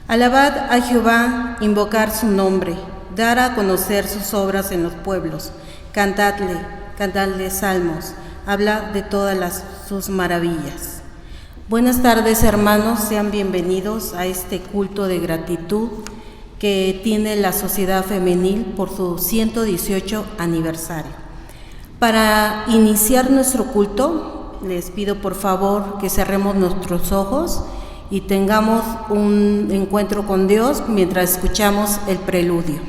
Alabad a Jehová, invocar su nombre, dar a conocer sus obras en los pueblos, cantadle salmos, hablad de todas sus maravillas. Buenas tardes, hermanos, sean bienvenidos a este culto de gratitud que tiene la Sociedad Femenil por su 118 aniversario. Para iniciar nuestro culto, les pido por favor que cerremos nuestros ojos y tengamos un encuentro con Dios mientras escuchamos el preludio.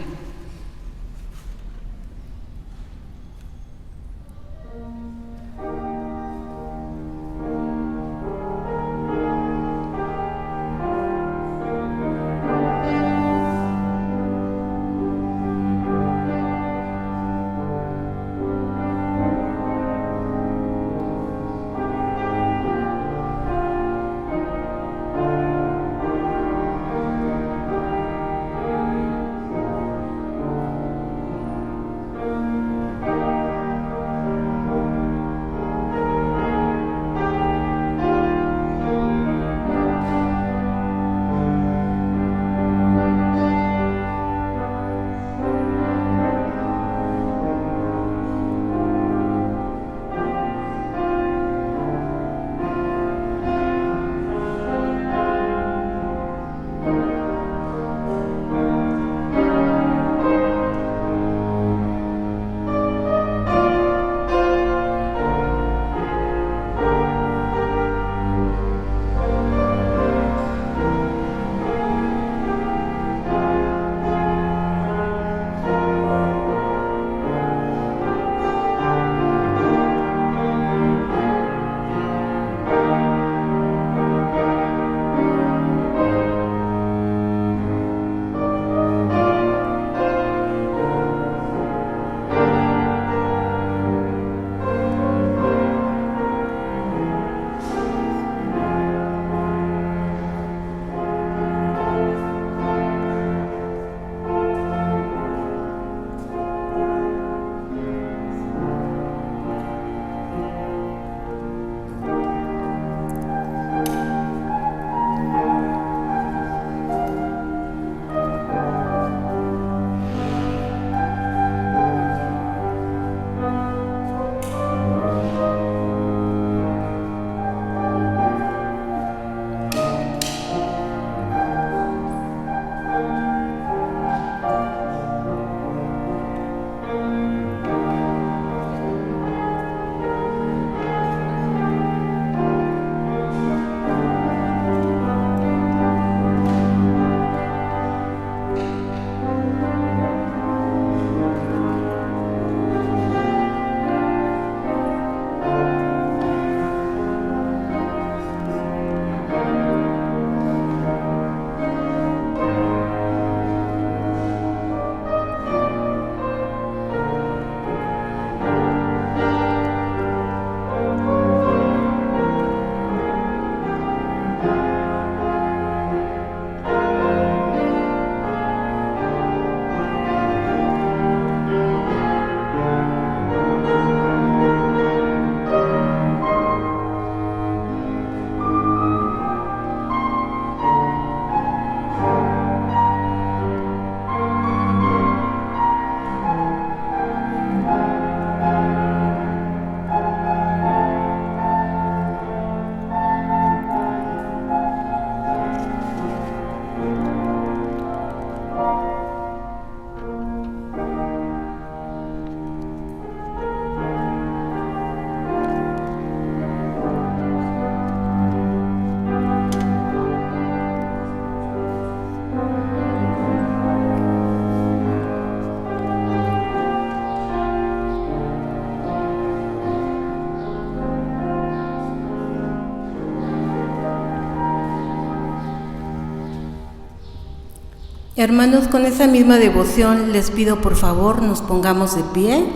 Hermanos, con esa misma devoción les pido por favor nos pongamos de pie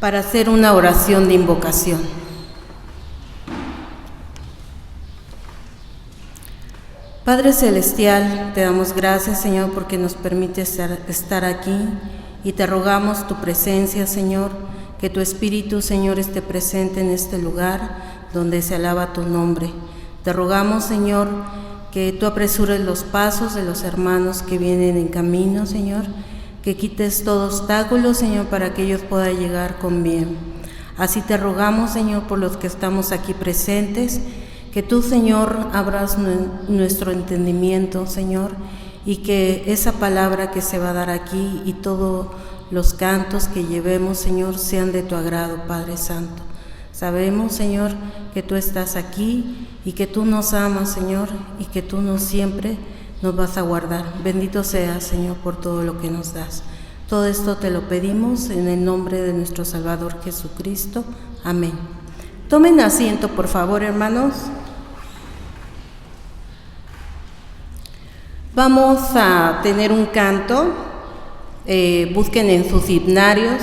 para hacer una oración de invocación. Padre Celestial, te damos gracias, Señor, porque nos permite estar aquí y te rogamos tu presencia, Señor, que tu Espíritu, Señor, esté presente en este lugar donde se alaba tu nombre. Te rogamos, Señor, que tú apresures los pasos de los hermanos que vienen en camino, Señor, que quites todo obstáculo, Señor, para que ellos puedan llegar con bien. Así te rogamos, Señor, por los que estamos aquí presentes, que tú, Señor, abras nuestro entendimiento, Señor, y que esa palabra que se va a dar aquí y todos los cantos que llevemos, Señor, sean de tu agrado, Padre Santo. Sabemos, Señor, que tú estás aquí y que tú nos amas, Señor, y que tú siempre nos vas a guardar. Bendito seas, Señor, por todo lo que nos das. Todo esto te lo pedimos en el nombre de nuestro Salvador Jesucristo. Amén. Tomen asiento, por favor, hermanos. Vamos a tener un canto. Busquen en sus himnarios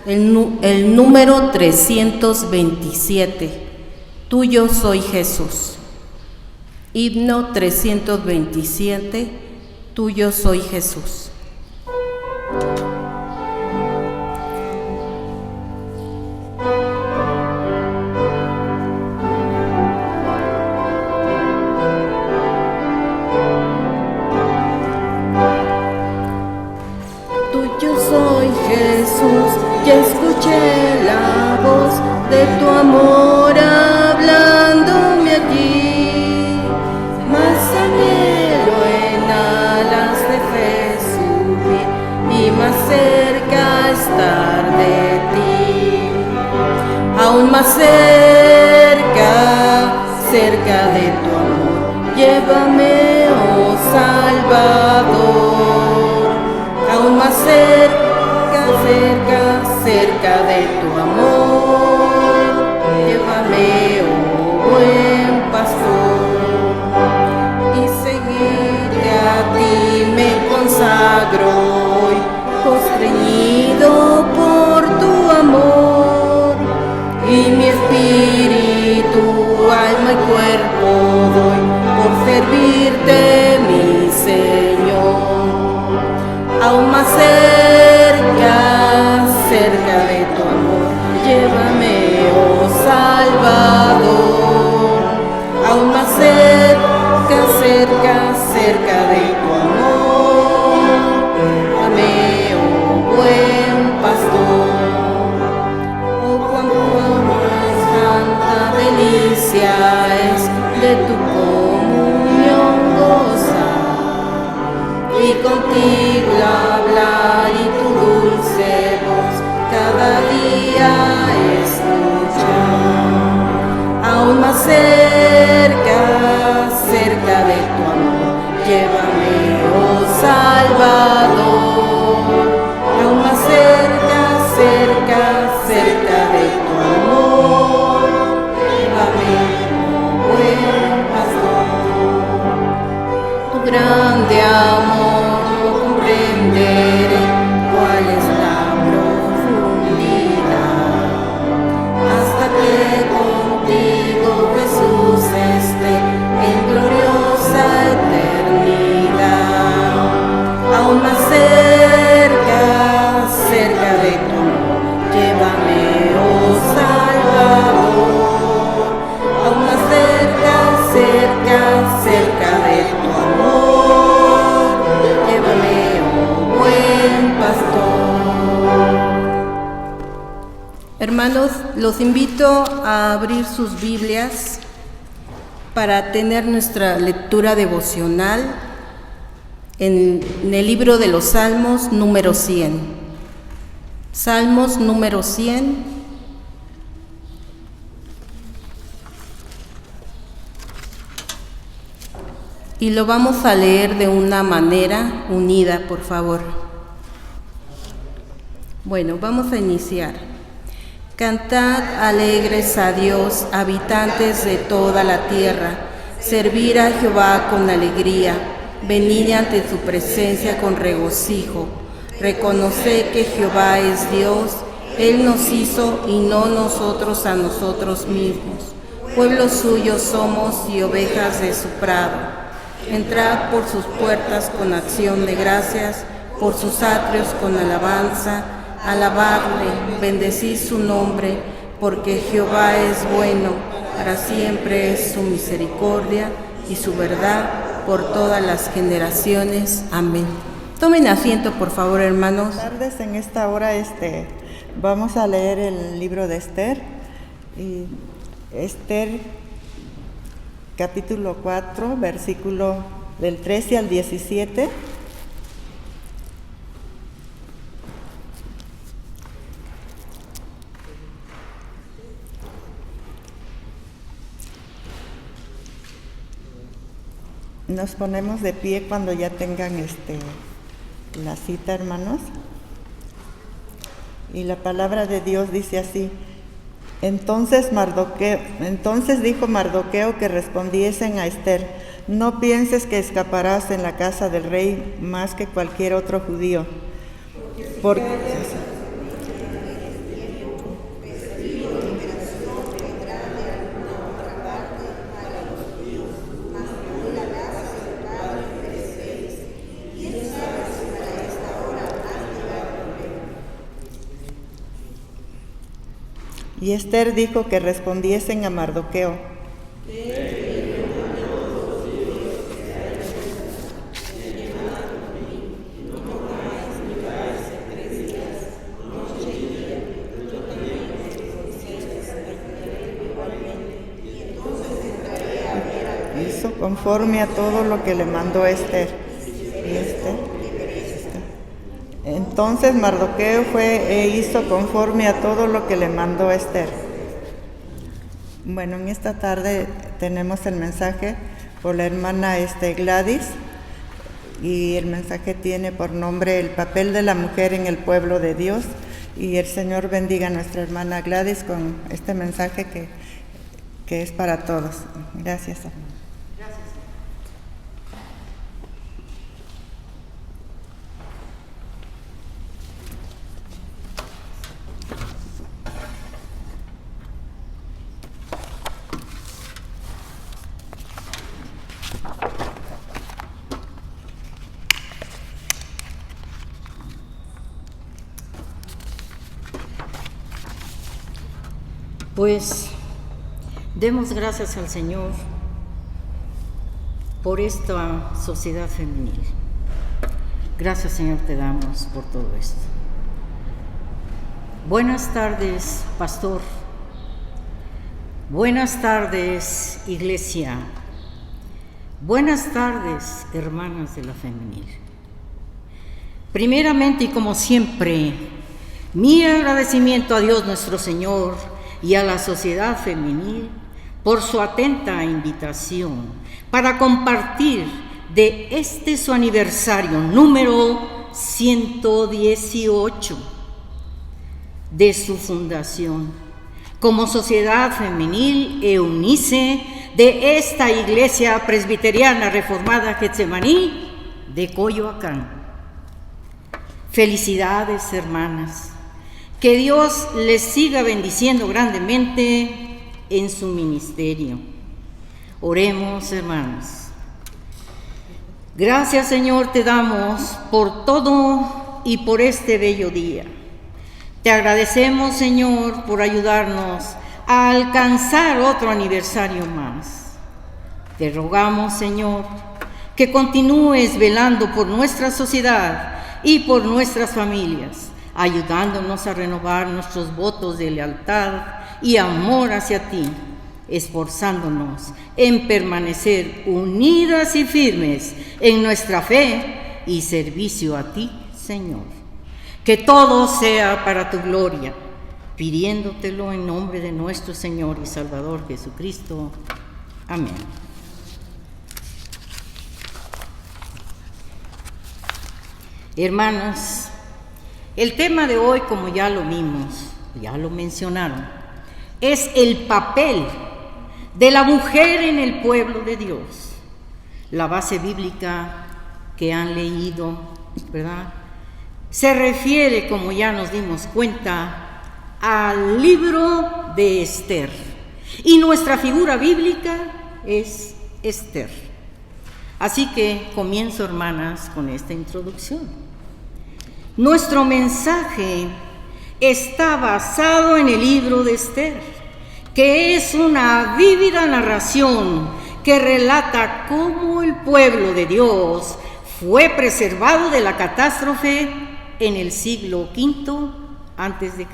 el número 327. Tuyo soy Jesús. Himno 327. Tuyo soy Jesús. Ya escuché la voz de tu amor hablándome aquí, más anhelo en alas de fe subir y más cerca estar de ti, aún más cerca, cerca de tu amor, llévame, oh Salvador, aún más cerca, cerca, cerca de tu amor, llévame, oh buen pastor, y seguirte a ti me consagro hoy, constreñido por tu amor, y mi espíritu, alma y cuerpo doy por servirte, mi Señor, aún más cerca, cerca de tu amor, llévame, oh Salvador, aún más cerca, cerca, cerca de tu amor, dame, oh buen pastor, oh cuánto más santa delicia es de tu comunión gozar, y contigo hablar y tu dulce voz cada día escuchar, aún más cerca, cerca de tu amor, llévame, oh Salvador, aún más cerca, cerca, cerca de tu amor, llévame, oh buen pastor, tu grande amor comprenderé cuál es la profundidad, hasta que contigo, Jesús, esté en gloriosa eternidad, aún más cerca, cerca de tu amor, llévame, oh Salvador, aún más cerca, cerca, cerca de tu amor, llévame, buen pastor. Hermanos, los invito a abrir sus Biblias para tener nuestra lectura devocional en el libro de los Salmos número 100. Salmos número 100. Y lo vamos a leer de una manera unida, por favor. Bueno, vamos a iniciar. Cantad alegres a Dios, habitantes de toda la tierra. Servir a Jehová con alegría. Venid ante su presencia con regocijo. Reconoced que Jehová es Dios. Él nos hizo y no nosotros a nosotros mismos. Pueblo suyo somos y ovejas de su prado. Entrad por sus puertas con acción de gracias, por sus atrios con alabanza, alabadle, bendecid su nombre, porque Jehová es bueno, para siempre es su misericordia y su verdad por todas las generaciones. Amén. Tomen asiento, por favor, hermanos. Buenas tardes. En esta hora vamos a leer el libro de Esther. Y Esther, capítulo 4, versículo del 13 al 17. Nos ponemos de pie cuando ya tengan la cita, hermanos. Y la palabra de Dios dice así: Entonces dijo Mardoqueo que respondiesen a Esther: No pienses que escaparás en la casa del rey más que cualquier otro judío, Y Esther dijo que respondiesen a Mardoqueo: hizo conforme a todo lo que le mandó Esther. Entonces Mardoqueo fue e hizo conforme a todo lo que le mandó Esther. Bueno, en esta tarde tenemos el mensaje por la hermana Gladys, y el mensaje tiene por nombre El papel de la mujer en el pueblo de Dios. Y el Señor bendiga a nuestra hermana Gladys con este mensaje que es para todos. Gracias, hermana. Pues demos gracias al Señor por esta sociedad femenil. Gracias, Señor, te damos por todo esto. Buenas tardes, pastor. Buenas tardes, iglesia. Buenas tardes, hermanas de la femenil. Primeramente y como siempre, mi agradecimiento a Dios nuestro Señor y a la sociedad femenil por su atenta invitación para compartir de su aniversario número 118 de su fundación como Sociedad Femenil Eunice de esta Iglesia Presbiteriana Reformada Getsemaní de Coyoacán. Felicidades, hermanas. Que Dios les siga bendiciendo grandemente en su ministerio. Oremos, hermanos. Gracias, Señor, te damos por todo y por este bello día. Te agradecemos, Señor, por ayudarnos a alcanzar otro aniversario más. Te rogamos, Señor, que continúes velando por nuestra sociedad y por nuestras familias, ayudándonos a renovar nuestros votos de lealtad y amor hacia ti, esforzándonos en permanecer unidas y firmes en nuestra fe y servicio a ti, Señor. Que todo sea para tu gloria, pidiéndotelo en nombre de nuestro Señor y Salvador Jesucristo. Amén. Hermanas, el tema de hoy, como ya lo vimos, ya lo mencionaron, es el papel de la mujer en el pueblo de Dios. La base bíblica que han leído, ¿verdad?, se refiere, como ya nos dimos cuenta, al libro de Esther. Y nuestra figura bíblica es Esther. Así que comienzo, hermanas, con esta introducción. Nuestro mensaje está basado en el libro de Esther, que es una vívida narración que relata cómo el pueblo de Dios fue preservado de la catástrofe en el siglo V a.C.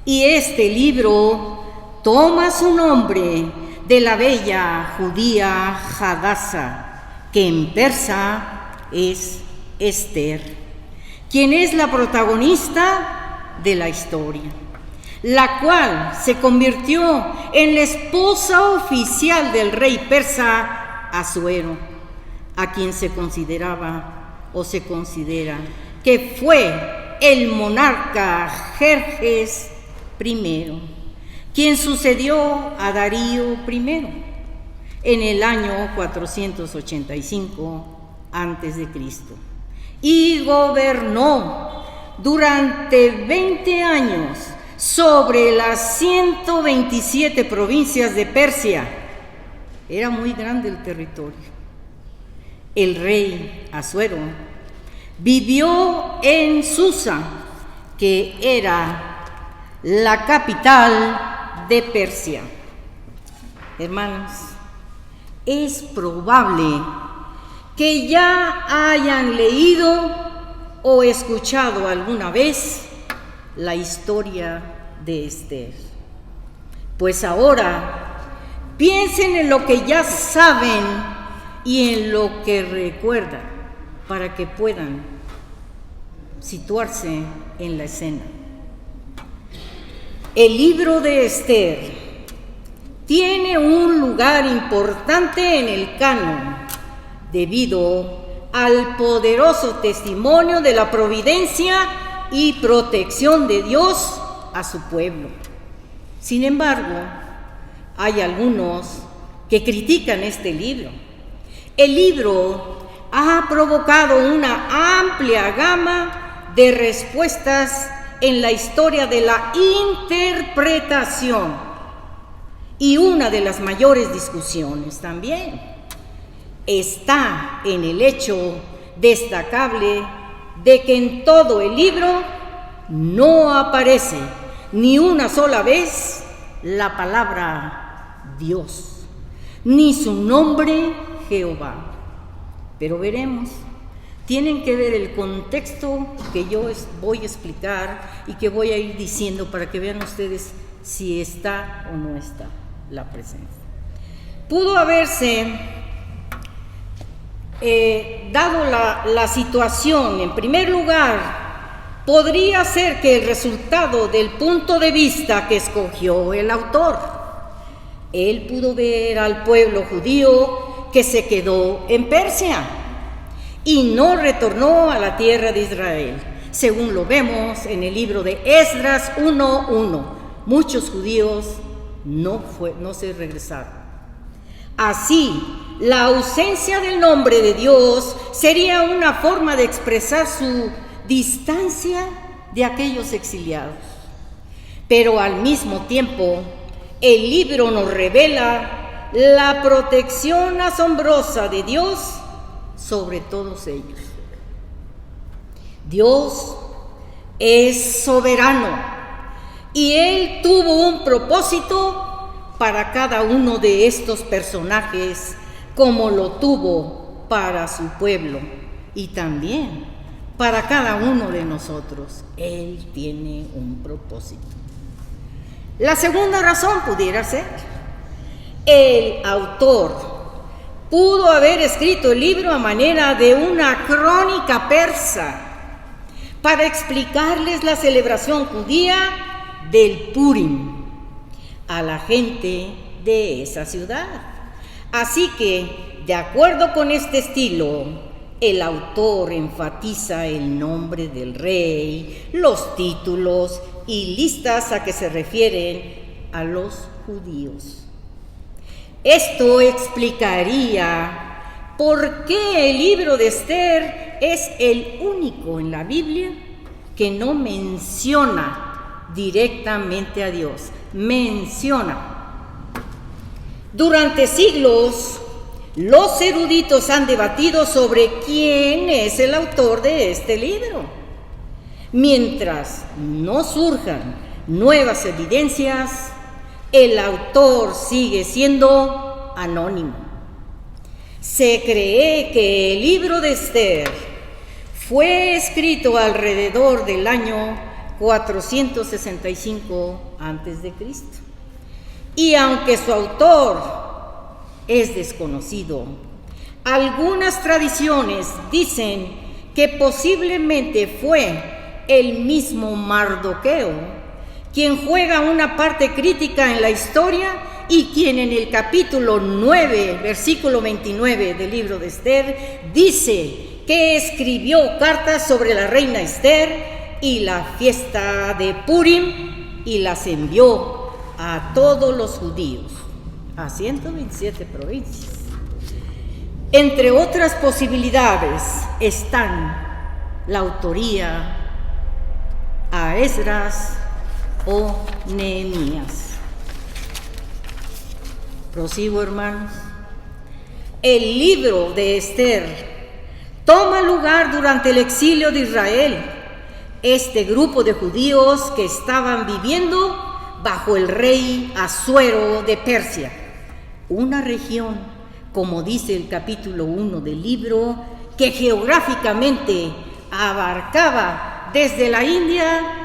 Y este libro toma su nombre de la bella judía Hadasa, que en persa es Esther, quien es la protagonista de la historia, la cual se convirtió en la esposa oficial del rey persa Asuero, a quien se consideraba o se considera que fue el monarca Jerjes I, quien sucedió a Darío I en el año 485 a.C. y gobernó durante 20 años sobre las 127 provincias de Persia. Era muy grande el territorio. El rey Asuero vivió en Susa, que era la capital de Persia. Hermanos, es probable que ya hayan leído o escuchado alguna vez la historia de Esther. Pues ahora piensen en lo que ya saben y en lo que recuerdan, para que puedan situarse en la escena. El libro de Esther tiene un lugar importante en el canon debido al poderoso testimonio de la providencia y protección de Dios a su pueblo. Sin embargo, hay algunos que critican este libro. El libro ha provocado una amplia gama de respuestas en la historia de la interpretación y una de las mayores discusiones también está en el hecho destacable de que en todo el libro no aparece ni una sola vez la palabra Dios, ni su nombre Jehová. Pero veremos, tienen que ver el contexto que yo voy a explicar y que voy a ir diciendo para que vean ustedes si está o no está la presencia. Pudo haberse dado la situación, en primer lugar, podría ser que el resultado del punto de vista que escogió el autor, él pudo ver al pueblo judío que se quedó en Persia y no retornó a la tierra de Israel, según lo vemos en el libro de Esdras 1:1. Muchos judíos no se regresaron. Así, la ausencia del nombre de Dios sería una forma de expresar su distancia de aquellos exiliados. Pero al mismo tiempo, el libro nos revela la protección asombrosa de Dios sobre todos ellos. Dios es soberano y Él tuvo un propósito para cada uno de estos personajes, como lo tuvo para su pueblo y también para cada uno de nosotros. Él tiene un propósito. La segunda razón pudiera ser: el autor pudo haber escrito el libro a manera de una crónica persa para explicarles la celebración judía del Purim a la gente de esa ciudad. Así que, de acuerdo con este estilo, el autor enfatiza el nombre del rey, los títulos y listas a que se refieren a los judíos. Esto explicaría por qué el libro de Esther es el único en la Biblia que no menciona directamente a Dios. Menciona. Durante siglos, los eruditos han debatido sobre quién es el autor de este libro. Mientras no surjan nuevas evidencias, el autor sigue siendo anónimo. Se cree que el libro de Esther fue escrito alrededor del año 465 a.C. Y aunque su autor es desconocido, algunas tradiciones dicen que posiblemente fue el mismo Mardoqueo quien juega una parte crítica en la historia y quien en el capítulo 9, versículo 29 del libro de Esther, dice que escribió cartas sobre la reina Esther y la fiesta de Purim y las envió a todos los judíos, a 127 provincias. Entre otras posibilidades están la autoría a Esdras o Nehemías. Prosigo, hermanos. El libro de Esther toma lugar durante el exilio de Israel. Este grupo de judíos que estaban viviendo bajo el rey Asuero de Persia, una región, como dice el capítulo 1 del libro, que geográficamente abarcaba desde la India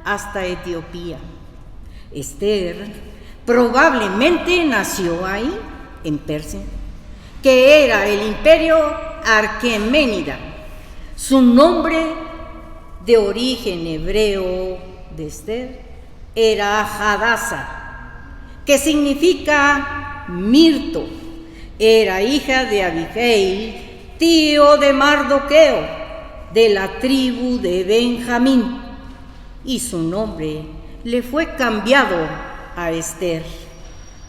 hasta Etiopía. Esther probablemente nació ahí, en Persia, que era el imperio Aqueménida. Su nombre de origen hebreo de Esther era Hadasa, que significa mirto. Era hija de Abigail, tío de Mardoqueo, de la tribu de Benjamín, y su nombre le fue cambiado a Esther,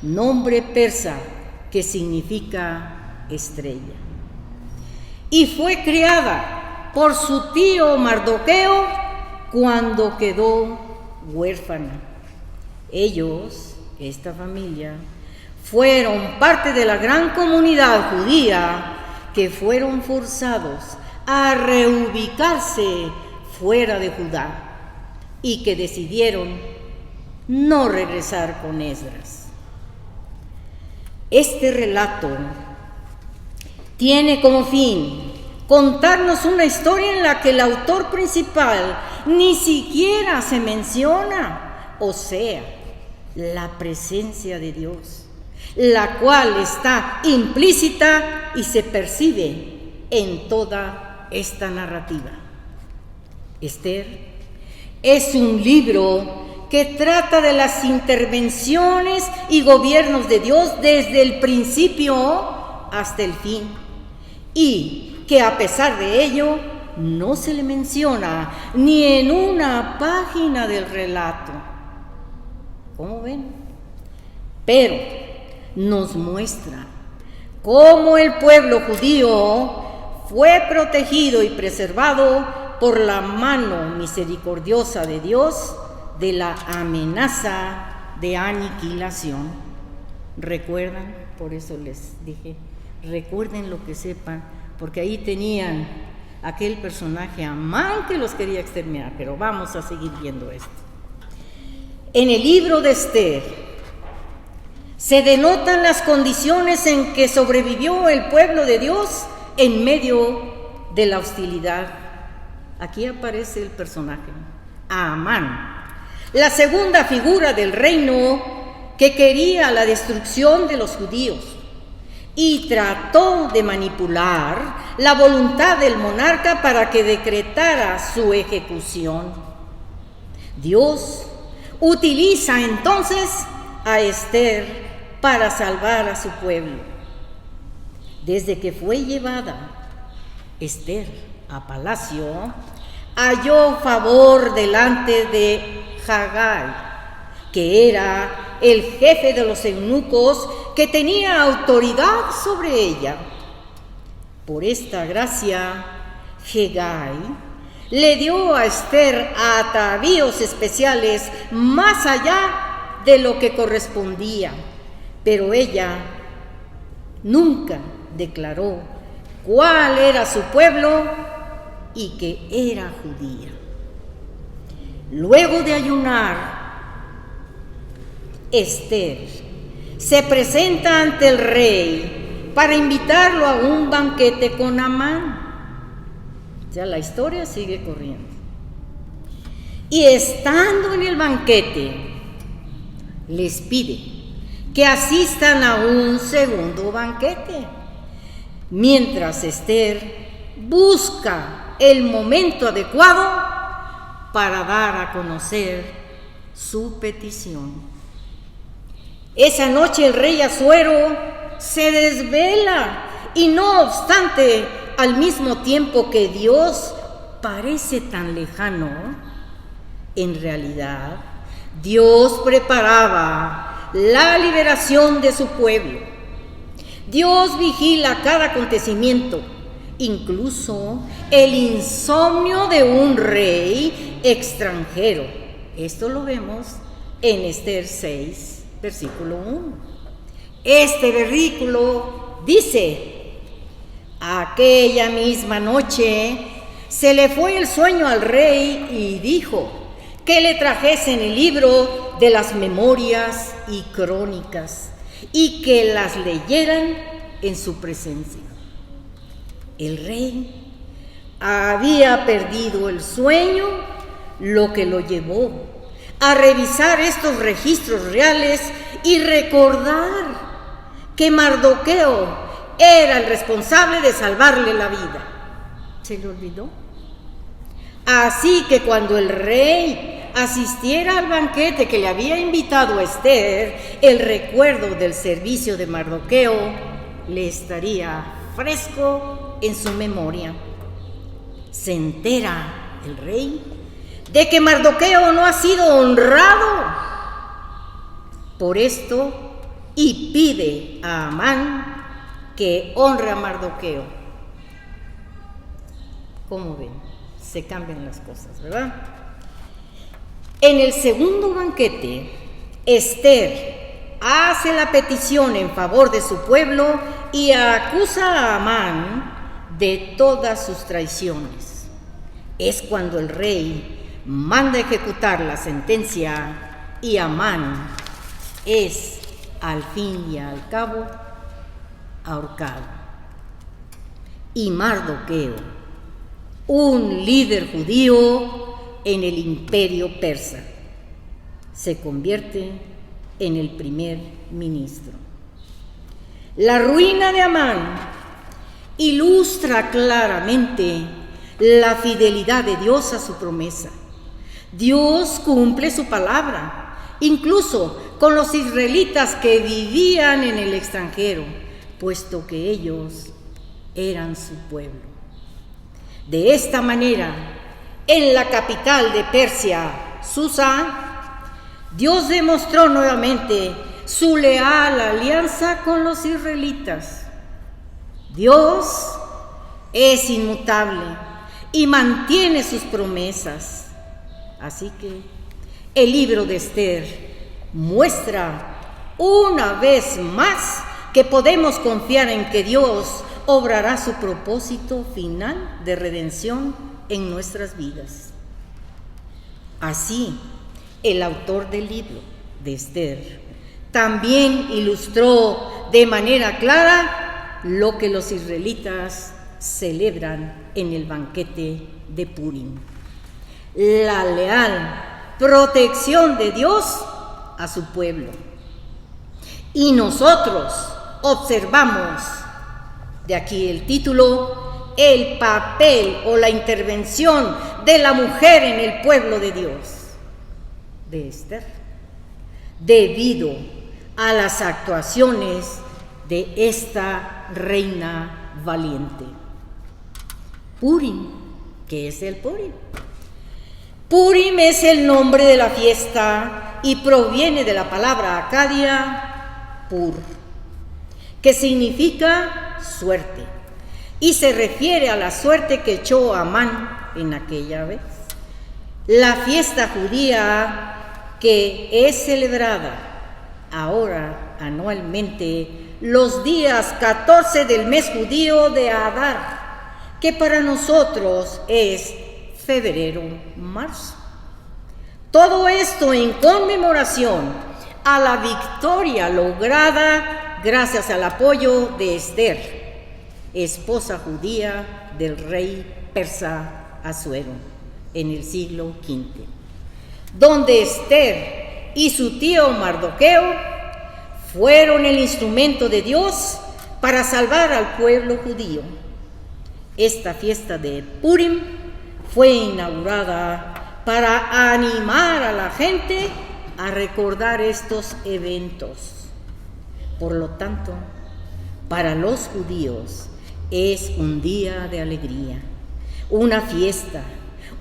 nombre persa que significa estrella. Y fue criada por su tío Mardoqueo cuando quedó huérfana. Ellos, esta familia, fueron parte de la gran comunidad judía que fueron forzados a reubicarse fuera de Judá y que decidieron no regresar con Esdras. Este relato tiene como fin contarnos una historia en la que el autor principal ni siquiera se menciona, o sea, la presencia de Dios, la cual está implícita y se percibe en toda esta narrativa. Esther es un libro que trata de las intervenciones y gobiernos de Dios desde el principio hasta el fin, y que a pesar de ello no se le menciona ni en una página del relato. ¿Cómo ven? Pero nos muestra cómo el pueblo judío fue protegido y preservado por la mano misericordiosa de Dios de la amenaza de aniquilación. ¿Recuerdan? Por eso les dije, recuerden lo que sepan, porque ahí tenían aquel personaje Amán que los quería exterminar, pero vamos a seguir viendo esto. En el libro de Esther se denotan las condiciones en que sobrevivió el pueblo de Dios en medio de la hostilidad. Aquí aparece el personaje, Amán, la segunda figura del reino que quería la destrucción de los judíos y trató de manipular la voluntad del monarca para que decretara su ejecución. Dios utiliza entonces a Esther para salvar a su pueblo. Desde que fue llevada Esther a palacio, halló favor delante de Haggai, que era el jefe de los eunucos que tenía autoridad sobre ella. Por esta gracia, Haggai le dio a Esther atavíos especiales más allá de lo que correspondía, pero ella nunca declaró cuál era su pueblo y que era judía. Luego de ayunar, Esther se presenta ante el rey para invitarlo a un banquete con Amán. Ya la historia sigue corriendo. Y estando en el banquete, les pide que asistan a un segundo banquete, mientras Ester busca el momento adecuado para dar a conocer su petición. Esa noche el rey Asuero se desvela y no obstante, al mismo tiempo que Dios parece tan lejano, en realidad Dios preparaba la liberación de su pueblo. Dios vigila cada acontecimiento, incluso el insomnio de un rey extranjero. Esto lo vemos en Ester 6, versículo 1. Este versículo dice: aquella misma noche se le fue el sueño al rey y dijo que le trajesen el libro de las memorias y crónicas y que las leyeran en su presencia. El rey había perdido el sueño, lo que lo llevó a revisar estos registros reales y recordar que Mardoqueo era el responsable de salvarle la vida. ¿Se le olvidó? Así que cuando el rey asistiera al banquete que le había invitado a Ester, el recuerdo del servicio de Mardoqueo le estaría fresco en su memoria. Se entera el rey de que Mardoqueo no ha sido honrado por esto y pide a Amán que honre a Mardoqueo. ¿Cómo ven? Se cambian las cosas, ¿verdad? En el segundo banquete, Ester hace la petición en favor de su pueblo y acusa a Amán de todas sus traiciones. Es cuando el rey manda ejecutar la sentencia y Amán es, al fin y al cabo, ahorcado. Y Mardoqueo, un líder judío en el imperio persa, se convierte en el primer ministro. La ruina de Amán ilustra claramente la fidelidad de Dios a su promesa. Dios cumple su palabra, incluso con los israelitas que vivían en el extranjero, puesto que ellos eran su pueblo. De esta manera, en la capital de Persia, Susa, Dios demostró nuevamente su leal alianza con los israelitas. Dios es inmutable y mantiene sus promesas. Así que el libro de Ester muestra una vez más que podemos confiar en que Dios obrará su propósito final de redención en nuestras vidas. Así, el autor del libro de Ester también ilustró de manera clara lo que los israelitas celebran en el banquete de Purim: la leal protección de Dios a su pueblo. Y nosotros observamos, de aquí el título, el papel o la intervención de la mujer en el pueblo de Dios, de Ester, debido a las actuaciones de esta reina valiente. Purim, ¿qué es el Purim? Purim es el nombre de la fiesta y proviene de la palabra acadia pur, que significa suerte, y se refiere a la suerte que echó Amán en aquella vez. La fiesta judía que es celebrada ahora anualmente los días 14 del mes judío de Adar, que para nosotros es febrero-marzo. Todo esto en conmemoración a la victoria lograda gracias al apoyo de Ester, esposa judía del rey persa Asuero, en el siglo V, donde Ester y su tío Mardoqueo fueron el instrumento de Dios para salvar al pueblo judío. Esta fiesta de Purim fue inaugurada para animar a la gente a recordar estos eventos. Por lo tanto, para los judíos es un día de alegría, una fiesta,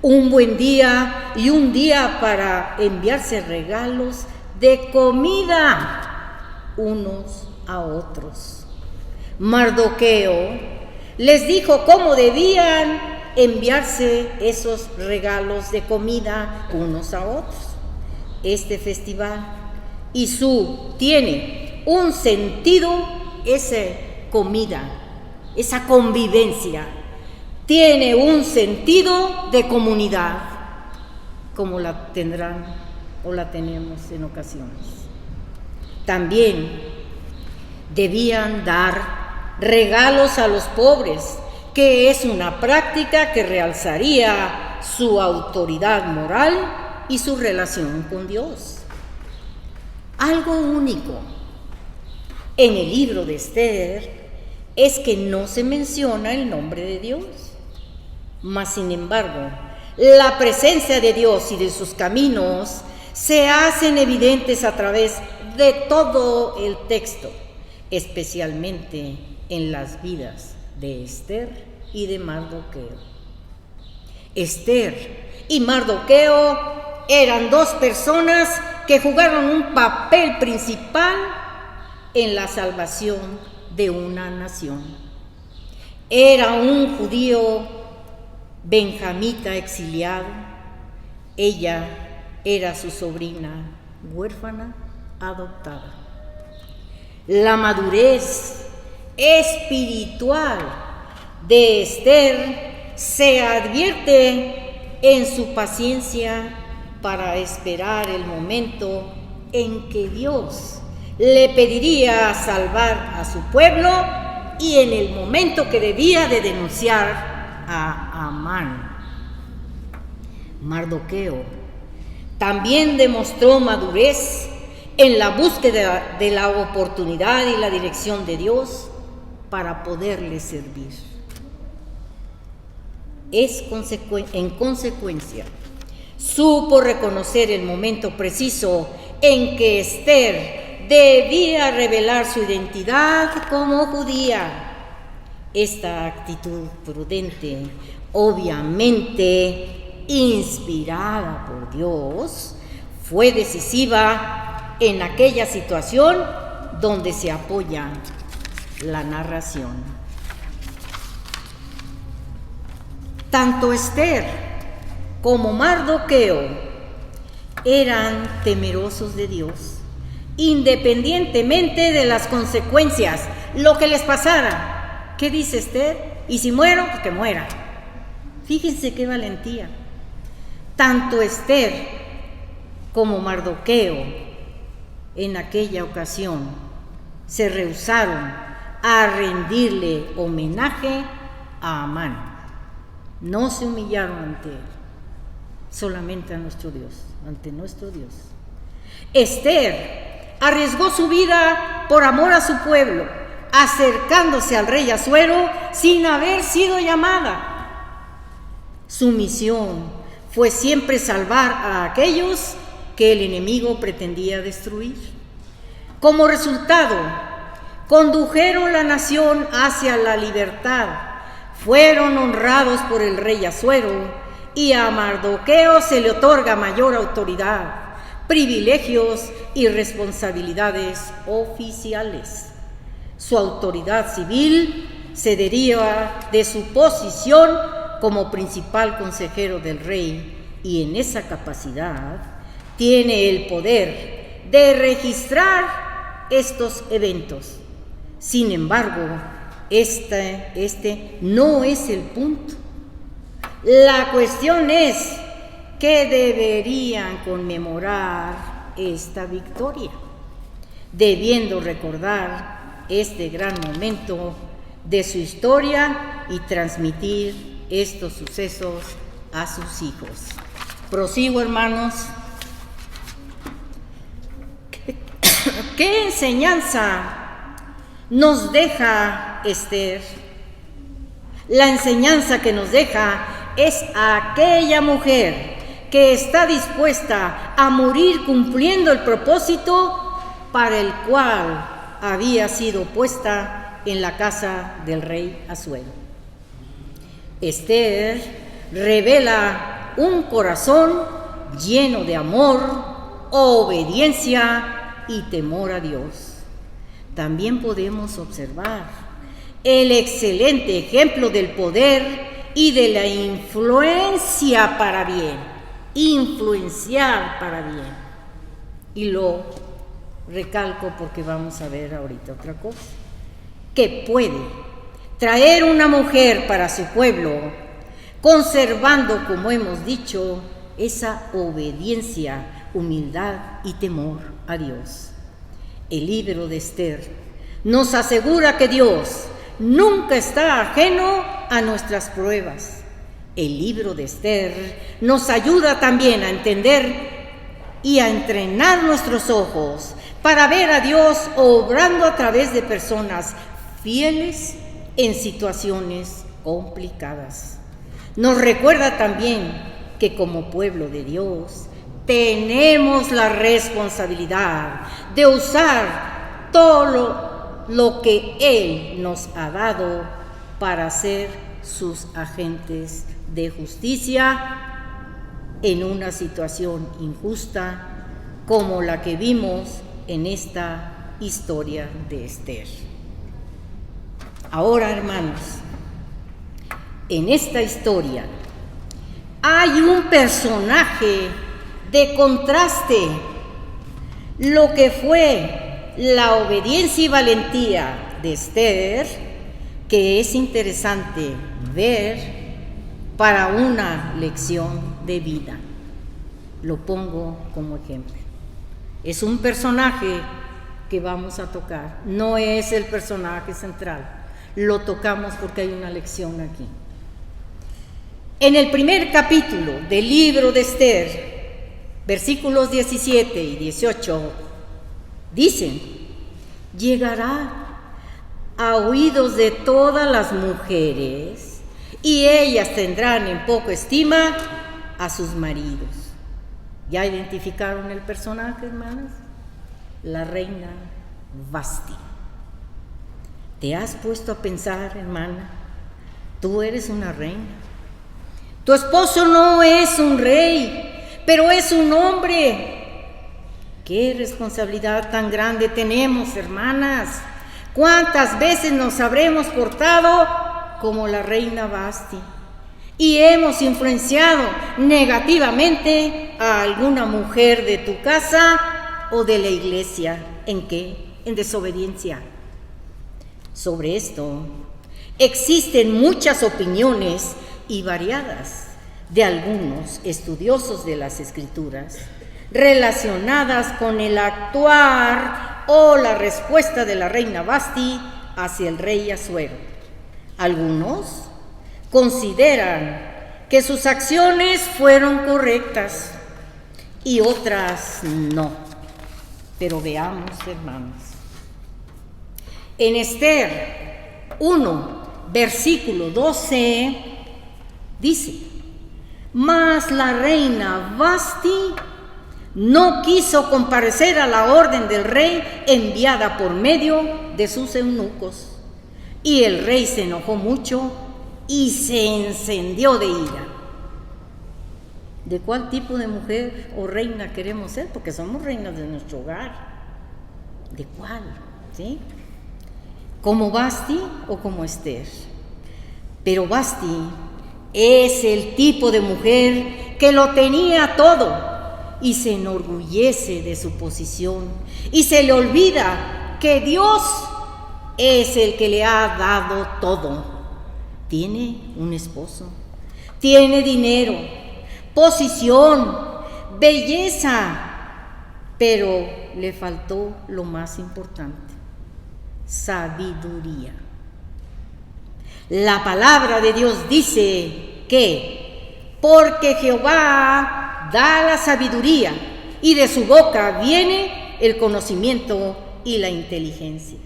un buen día y un día para enviarse regalos de comida unos a otros. Mardoqueo les dijo cómo debían enviarse esos regalos de comida unos a otros. Este festival tiene un sentido, esa comida, esa convivencia, tiene un sentido de comunidad, como la tendrán o la tenemos en ocasiones. También debían dar regalos a los pobres, que es una práctica que realzaría su autoridad moral y su relación con Dios. Algo único en el libro de Ester es que no se menciona el nombre de Dios, mas sin embargo, la presencia de Dios y de sus caminos se hacen evidentes a través de todo el texto, especialmente en las vidas de Ester y de Mardoqueo. Ester y Mardoqueo eran dos personas que jugaron un papel principal en la salvación de una nación. Era un judío benjamita exiliado, ella era su sobrina huérfana adoptada. La madurez espiritual de Ester se advierte en su paciencia para esperar el momento en que Dios le pediría salvar a su pueblo y en el momento que debía de denunciar a Amán. Mardoqueo también demostró madurez en la búsqueda de la oportunidad y la dirección de Dios para poderle servir. En consecuencia, supo reconocer el momento preciso en que Ester debía revelar su identidad como judía. Esta actitud prudente, obviamente inspirada por Dios, fue decisiva en aquella situación donde se apoya la narración. Tanto Ester como Mardoqueo eran temerosos de Dios, independientemente de las consecuencias, lo que les pasara. ¿Qué dice Ester? Y si muero, pues que muera. Fíjense qué valentía. Tanto Ester como Mardoqueo en aquella ocasión se rehusaron a rendirle homenaje a Amán. No se humillaron ante él, solamente a nuestro Dios, ante nuestro Dios. Ester arriesgó su vida por amor a su pueblo, acercándose al rey Asuero sin haber sido llamada. Su misión fue siempre salvar a aquellos que el enemigo pretendía destruir. Como resultado, condujeron la nación hacia la libertad, fueron honrados por el rey Asuero y a Mardoqueo se le otorga mayor autoridad, privilegios y responsabilidades oficiales. Su autoridad civil se deriva de su posición como principal consejero del rey y en esa capacidad tiene el poder de registrar estos eventos. Sin embargo, este no es el punto. La cuestión es que deberían conmemorar esta victoria. debiendo recordar este gran momento de su historia y transmitir estos sucesos a sus hijos. Prosigo, hermanos. ¿Qué enseñanza nos deja Esther? La enseñanza que nos deja es aquella mujer que está dispuesta a morir cumpliendo el propósito para el cual había sido puesta en la casa del rey Asuero. Esther revela un corazón lleno de amor, obediencia y temor a Dios. También podemos observar el excelente ejemplo del poder y de la influencia para bien, influenciar para bien. Y lo recalco porque vamos a ver ahorita otra cosa, que puede traer una mujer para su pueblo, conservando, como hemos dicho, esa obediencia, humildad y temor a Dios. El libro de Esther nos asegura que Dios nunca está ajeno a nuestras pruebas. El libro de Esther nos ayuda también a entender y a entrenar nuestros ojos para ver a Dios obrando a través de personas fieles en situaciones complicadas. Nos recuerda también que como pueblo de Dios tenemos la responsabilidad de usar todo lo que Él nos ha dado para ser sus agentes de justicia en una situación injusta como la que vimos en esta historia de Esther. Ahora, hermanos, en esta historia hay un personaje de contraste, lo que fue la obediencia y valentía de Esther, que es interesante ver para una lección de vida. Lo pongo como ejemplo. Es un personaje que vamos a tocar, no es el personaje central, lo tocamos porque hay una lección aquí. En el primer capítulo del libro de Esther, versículos 17 y 18, dicen: llegará a oídos de todas las mujeres y ellas tendrán en poca estima a sus maridos. ¿Ya identificaron el personaje, hermanas? La reina Vasti. ¿Te has puesto a pensar, hermana? Tú eres una reina. Tu esposo no es un rey, pero es un hombre. ¿Qué responsabilidad tan grande tenemos, hermanas? ¿Cuántas veces nos habremos portado como la reina Vasti y hemos influenciado negativamente a alguna mujer de tu casa o de la iglesia? ¿En qué? En desobediencia. Sobre esto existen muchas opiniones y variadas de algunos estudiosos de las Escrituras relacionadas con el actuar o la respuesta de la reina Vasti hacia el rey Asuero. Algunos consideran que sus acciones fueron correctas y otras no. Pero veamos, hermanos. En Esther 1, versículo 12, dice: mas la reina Vasti no quiso comparecer a la orden del rey enviada por medio de sus eunucos. Y el rey se enojó mucho y se encendió de ira. ¿De cuál tipo de mujer o reina queremos ser? Porque somos reinas de nuestro hogar. ¿De cuál? ¿Sí? ¿Como Vasti o como Esther? Pero Vasti es el tipo de mujer que lo tenía todo y se enorgullece de su posición y se le olvida que Dios es el que le ha dado todo. Tiene un esposo, tiene dinero, posición, belleza, pero le faltó lo más importante: sabiduría. La palabra de Dios dice que porque Jehová da la sabiduría y de su boca viene el conocimiento y la inteligencia.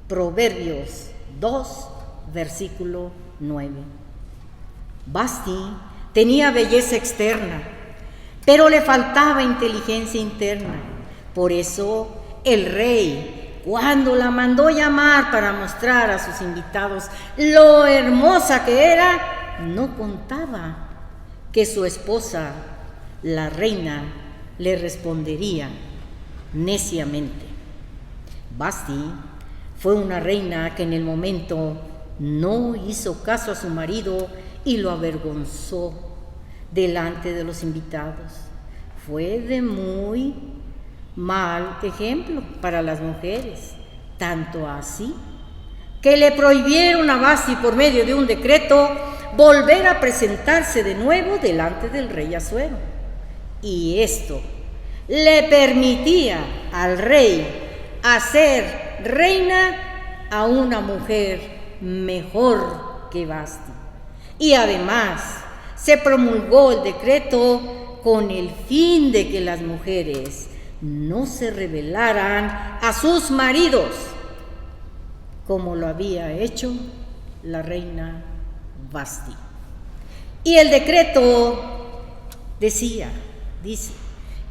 Proverbios 2, versículo 9. Vasti tenía belleza externa, pero le faltaba inteligencia interna. Por eso el rey, cuando la mandó llamar para mostrar a sus invitados lo hermosa que era, no contaba que su esposa, la reina, le respondería neciamente. Vasti fue una reina que en el momento no hizo caso a su marido y lo avergonzó delante de los invitados. Fue de muy mal ejemplo para las mujeres, tanto así que le prohibieron a Vasti por medio de un decreto volver a presentarse de nuevo delante del rey Asuero. Y esto le permitía al rey hacer reina a una mujer mejor que Vasti. Y además se promulgó el decreto con el fin de que las mujeres no se rebelaran a sus maridos, como lo había hecho la reina Vasti. Y el decreto dice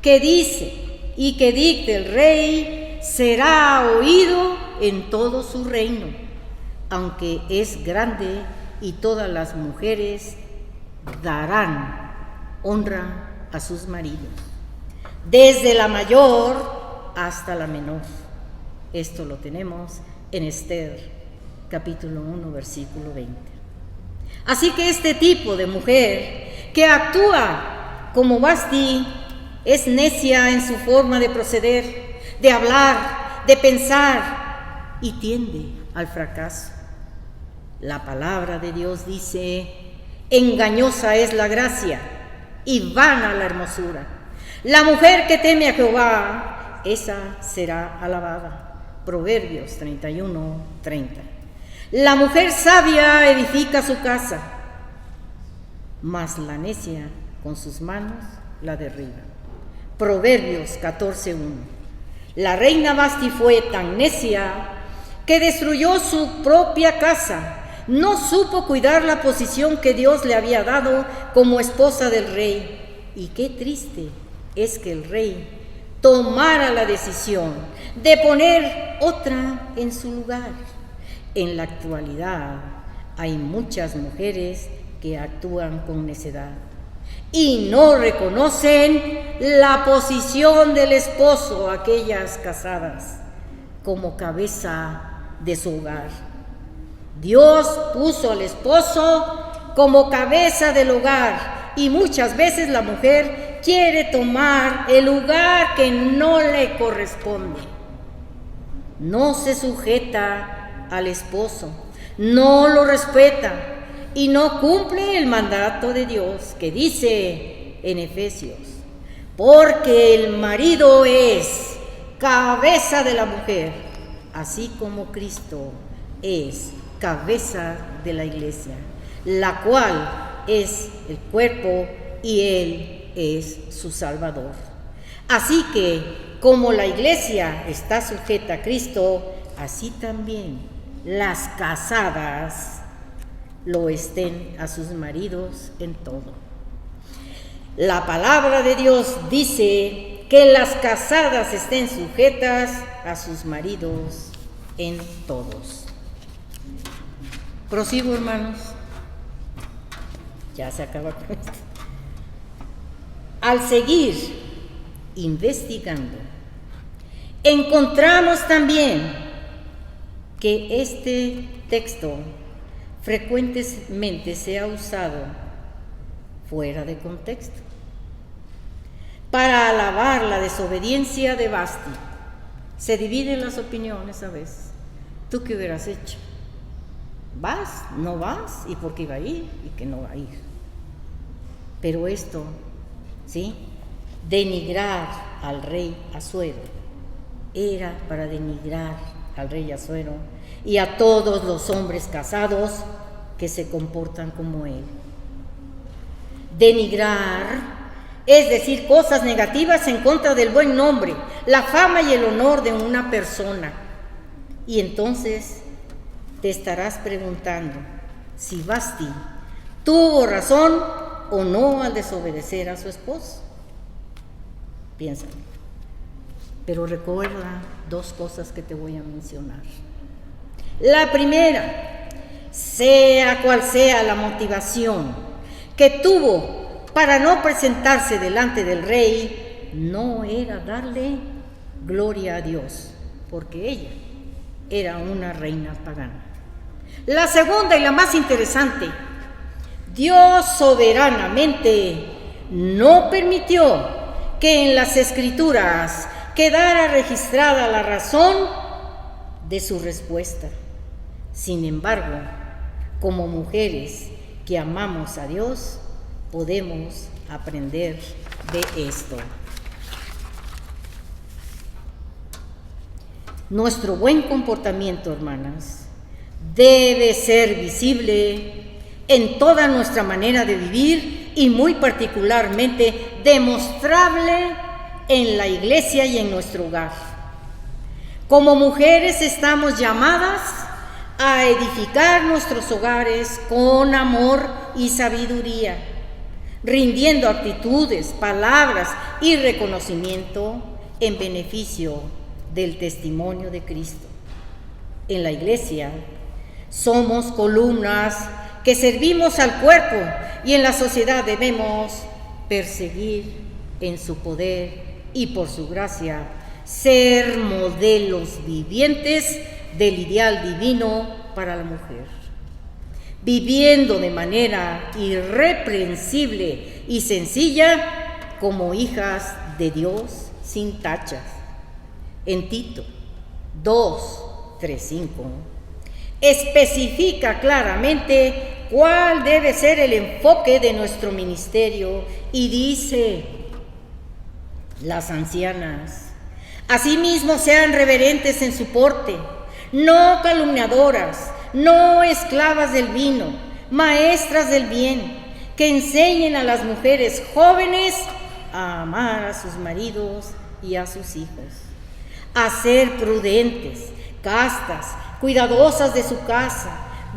que dicte el rey será oído en todo su reino, aunque es grande, y todas las mujeres darán honra a sus maridos, desde la mayor hasta la menor. Esto lo tenemos en Esther, capítulo 1, versículo 20. Así que este tipo de mujer que actúa como Vasti es necia en su forma de proceder, de hablar, de pensar, y tiende al fracaso. La palabra de Dios dice: engañosa es la gracia y vana la hermosura. La mujer que teme a Jehová, esa será alabada. Proverbios 31:30. La mujer sabia edifica su casa, mas la necia con sus manos la derriba. Proverbios 14:1. La reina Vasti fue tan necia que destruyó su propia casa. No supo cuidar la posición que Dios le había dado como esposa del rey. Y qué triste es que el rey tomara la decisión de poner otra en su lugar. En la actualidad hay muchas mujeres que actúan con necedad y no reconocen la posición del esposo, aquellas casadas, como cabeza de su hogar. Dios puso al esposo como cabeza del hogar, y muchas veces la mujer quiere tomar el lugar que no le corresponde. No se sujeta al esposo, no lo respeta y no cumple el mandato de Dios que dice en Efesios: porque el marido es cabeza de la mujer, así como Cristo es cabeza de la iglesia, la cual es el cuerpo y Él es su Salvador. Así que, como la iglesia está sujeta a Cristo, así también las casadas lo estén a sus maridos en todo. La palabra de Dios dice que las casadas estén sujetas a sus maridos en todos. Prosigo, hermanos. Ya se acaba con esto. Al seguir investigando, encontramos también que este texto frecuentemente se ha usado fuera de contexto para alabar la desobediencia de Vasti. Se dividen las opiniones a veces. ¿Tú qué hubieras hecho? ¿Vas? ¿No vas? ¿Y por qué iba a ir? ¿Y que no va a ir? Pero esto, ¿sí?, denigrar al rey Asuero, era para denigrar al rey Asuero y a todos los hombres casados que se comportan como él. Denigrar es decir cosas negativas en contra del buen nombre, la fama y el honor de una persona. Y entonces te estarás preguntando si Vasti tuvo razón o no al desobedecer a su esposo. Piénsalo. Pero recuerda dos cosas que te voy a mencionar. La primera, sea cual sea la motivación que tuvo para no presentarse delante del rey, no era darle gloria a Dios, porque ella era una reina pagana. La segunda y la más interesante, Dios soberanamente no permitió que en las Escrituras quedara registrada la razón de su respuesta. Sin embargo, como mujeres que amamos a Dios, podemos aprender de esto. Nuestro buen comportamiento, hermanas, debe ser visible en toda nuestra manera de vivir y muy particularmente demostrable en la iglesia y en nuestro hogar. Como mujeres estamos llamadas a edificar nuestros hogares con amor y sabiduría, rindiendo actitudes, palabras y reconocimiento en beneficio del testimonio de Cristo. En la iglesia somos columnas que servimos al cuerpo y en la sociedad debemos perseguir en su poder y por su gracia ser modelos vivientes del ideal divino para la mujer, viviendo de manera irreprensible y sencilla como hijas de Dios sin tachas. En Tito 2:3-5 especifica claramente cuál debe ser el enfoque de nuestro ministerio y dice: las ancianas asimismo sean reverentes en su porte, no calumniadoras, no esclavas del vino, maestras del bien, que enseñen a las mujeres jóvenes a amar a sus maridos y a sus hijos, a ser prudentes, castas, cuidadosas de su casa,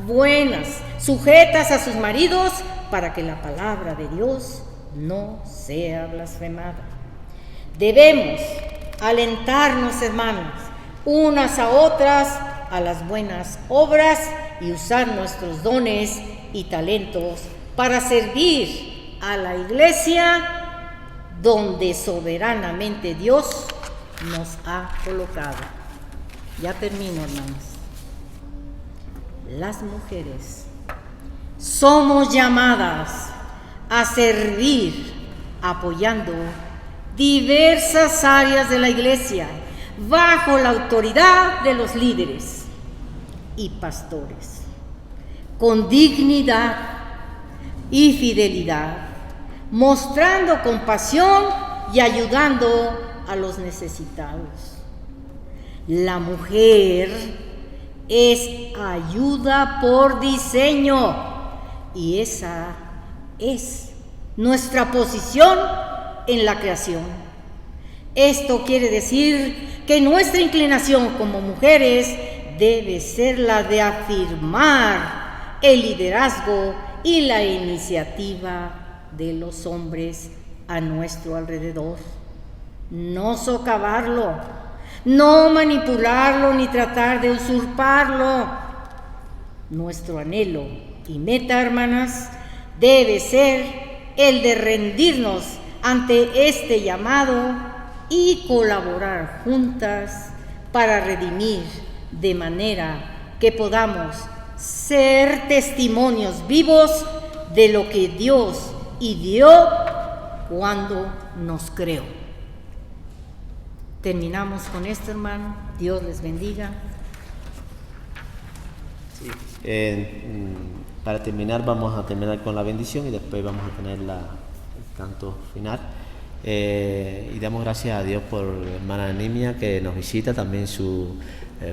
buenas, sujetas a sus maridos, para que la palabra de Dios no sea blasfemada. Debemos alentarnos, hermanas, unas a otras a las buenas obras y usar nuestros dones y talentos para servir a la iglesia donde soberanamente Dios nos ha colocado. Ya termino, hermanos. Las mujeres somos llamadas a servir apoyando diversas áreas de la iglesia bajo la autoridad de los líderes y pastores, con dignidad y fidelidad, mostrando compasión y ayudando a los necesitados. La mujer es ayuda por diseño y esa es nuestra posición en la creación. Esto quiere decir que nuestra inclinación como mujeres debe ser la de afirmar el liderazgo y la iniciativa de los hombres a nuestro alrededor. No socavarlo, no manipularlo ni tratar de usurparlo. Nuestro anhelo y meta, hermanas, debe ser el de rendirnos ante este llamado y colaborar juntas para redimir de manera que podamos ser testimonios vivos de lo que Dios dio cuando nos creó. Terminamos con esto, hermano. Dios les bendiga. Sí. Para terminar, vamos a terminar con la bendición y después vamos a tener el canto final. y damos gracias a Dios por la hermana Nimia que nos visita, también su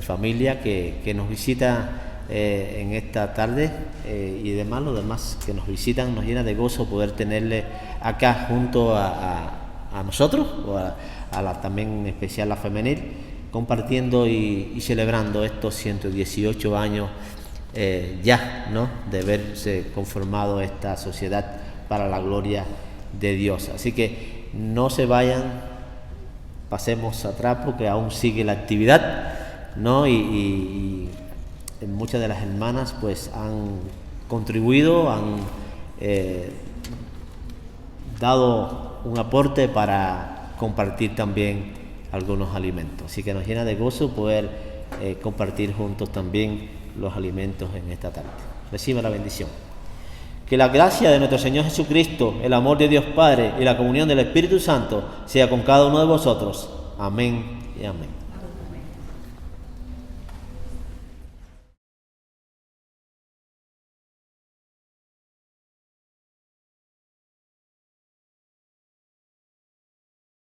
familia que nos visita en esta tarde, y demás, los demás que nos visitan. Nos llena de gozo poder tenerle acá junto a nosotros, o a la también en especial la femenil, compartiendo y celebrando estos 118 años ya, ¿no?, de haberse conformado esta sociedad para la gloria de Dios. Así que no se vayan, pasemos atrás porque aún sigue la actividad, ¿no? Y muchas de las hermanas pues han contribuido, han dado un aporte para compartir también algunos alimentos. Así que nos llena de gozo poder compartir juntos también los alimentos en esta tarde. Reciba la bendición. Que la gracia de nuestro Señor Jesucristo, el amor de Dios Padre y la comunión del Espíritu Santo sea con cada uno de vosotros. Amén y amén.